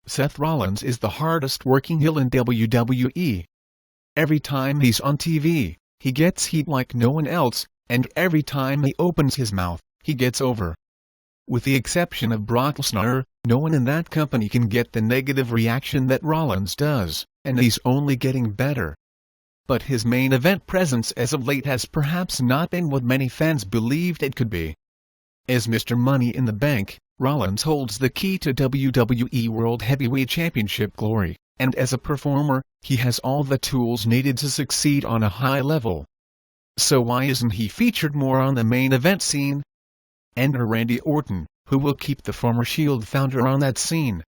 Seth Rollins is the hardest working heel in WWE. Every time he's on TV, he gets heat like no one else, and every time he opens his mouth, he gets over. With the exception of Brock Lesnar, no one in that company can get the negative reaction that Rollins does, and he's only getting better. But his main event presence as of late has perhaps not been what many fans believed it could be. As Mr. Money in the Bank, Rollins holds the key to WWE World Heavyweight Championship glory, and as a performer, he has all the tools needed to succeed on a high level. So why isn't he featured more on the main event scene? Enter Randy Orton, who will keep the former Shield founder on that scene.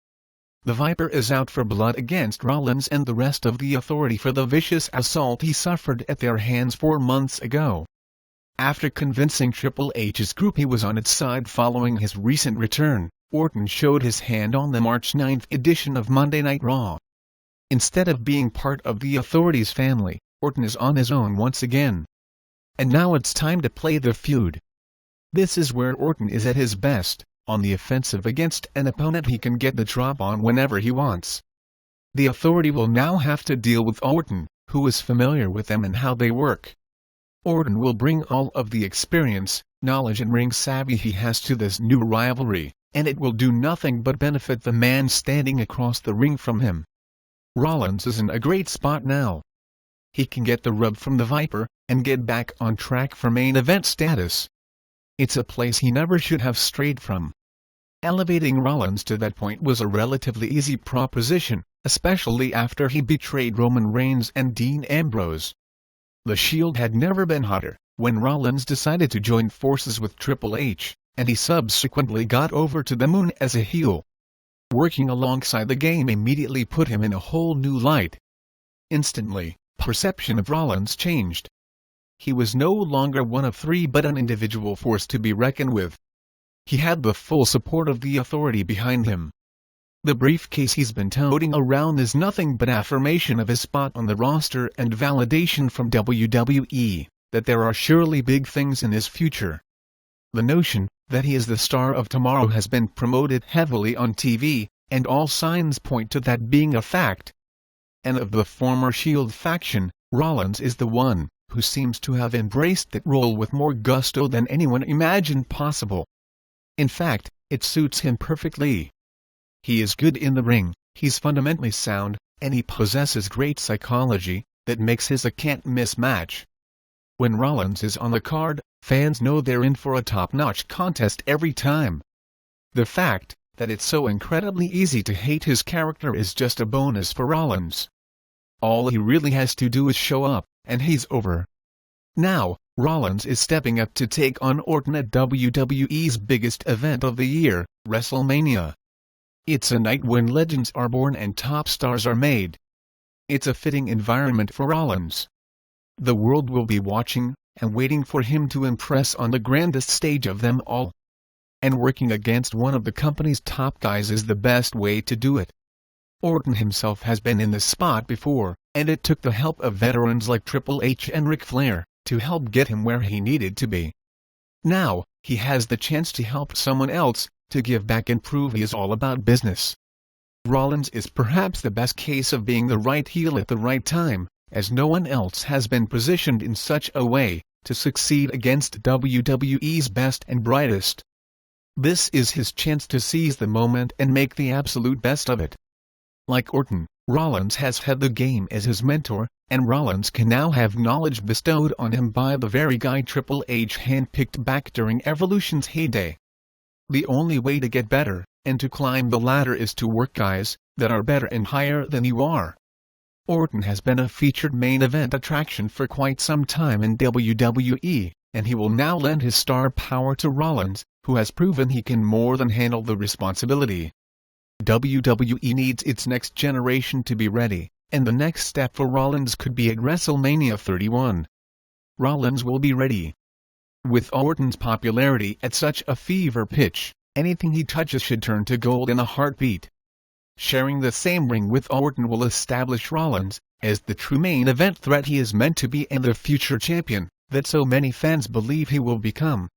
The Viper is out for blood against Rollins and the rest of the Authority for the vicious assault he suffered at their hands 4 months ago. After convincing Triple H's group he was on its side following his recent return, Orton showed his hand on the March 9th edition of Monday Night Raw. Instead of being part of the Authority's family, Orton is on his own once again. And now it's time to play the feud. This is where Orton is at his best, on the offensive against an opponent he can get the drop on whenever he wants. The Authority will now have to deal with Orton, who is familiar with them and how they work. Orton will bring all of the experience, knowledge and ring savvy he has to this new rivalry, and it will do nothing but benefit the man standing across the ring from him. Rollins is in a great spot now. He can get the rub from the Viper, and get back on track for main event status. It's a place he never should have strayed from. Elevating Rollins to that point was a relatively easy proposition, especially after he betrayed Roman Reigns and Dean Ambrose. The Shield had never been hotter, when Rollins decided to join forces with Triple H, and he subsequently got over to the moon as a heel. Working alongside the game immediately put him in a whole new light. Instantly, perception of Rollins changed. He was no longer one of three but an individual force to be reckoned with. He had the full support of the Authority behind him. The briefcase he's been toting around is nothing but affirmation of his spot on the roster and validation from WWE, that there are surely big things in his future. The notion that he is the star of tomorrow has been promoted heavily on TV, and all signs point to that being a fact. And of the former Shield faction, Rollins is the one who seems to have embraced that role with more gusto than anyone imagined possible. In fact, it suits him perfectly. He is good in the ring, he's fundamentally sound, and he possesses great psychology, that makes his a can't-miss match. When Rollins is on the card, fans know they're in for a top-notch contest every time. The fact that it's so incredibly easy to hate his character is just a bonus for Rollins. All he really has to do is show up, and he's over. Now, Rollins is stepping up to take on Orton at WWE's biggest event of the year, WrestleMania. It's a night when legends are born and top stars are made. It's a fitting environment for Rollins. The world will be watching, and waiting for him to impress on the grandest stage of them all. And working against one of the company's top guys is the best way to do it. Orton himself has been in this spot before, and it took the help of veterans like Triple H and Ric Flair to help get him where he needed to be. Now, he has the chance to help someone else, to give back and prove he is all about business. Rollins is perhaps the best case of being the right heel at the right time, as no one else has been positioned in such a way to succeed against WWE's best and brightest. This is his chance to seize the moment and make the absolute best of it. Like Orton, Rollins has had the game as his mentor, and Rollins can now have knowledge bestowed on him by the very guy Triple H handpicked back during Evolution's heyday. The only way to get better, and to climb the ladder is to work guys that are better and higher than you are. Orton has been a featured main event attraction for quite some time in WWE, and he will now lend his star power to Rollins, who has proven he can more than handle the responsibility. WWE needs its next generation to be ready, and the next step for Rollins could be at WrestleMania 31. Rollins will be ready. With Orton's popularity at such a fever pitch, anything he touches should turn to gold in a heartbeat. Sharing the same ring with Orton will establish Rollins as the true main event threat he is meant to be and the future champion that so many fans believe he will become.